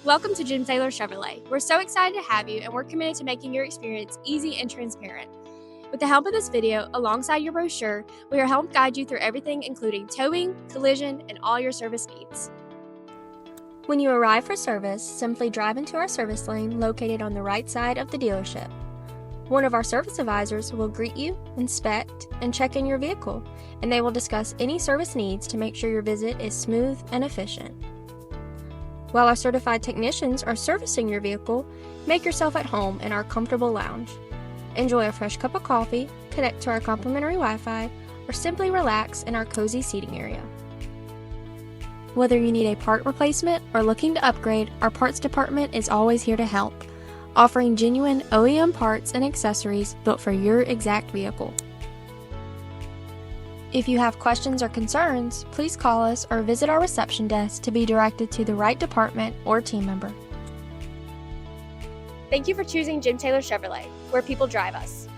Welcome to Jim Taylor Chevrolet. We're so excited to have you, and we're committed to making your experience easy and transparent. With the help of this video, alongside your brochure, we will help guide you through everything including towing, collision, and all your service needs. When you arrive for service, simply drive into our service lane located on the right side of the dealership. One of our service advisors will greet you, inspect, and check in your vehicle, and they will discuss any service needs to make sure your visit is smooth and efficient. While our certified technicians are servicing your vehicle, make yourself at home in our comfortable lounge. Enjoy a fresh cup of coffee, connect to our complimentary Wi-Fi, or simply relax in our cozy seating area. Whether you need a part replacement or looking to upgrade, our parts department is always here to help, offering genuine OEM parts and accessories built for your exact vehicle. If you have questions or concerns, please call us or visit our reception desk to be directed to the right department or team member. Thank you for choosing Jim Taylor Chevrolet, where people drive us.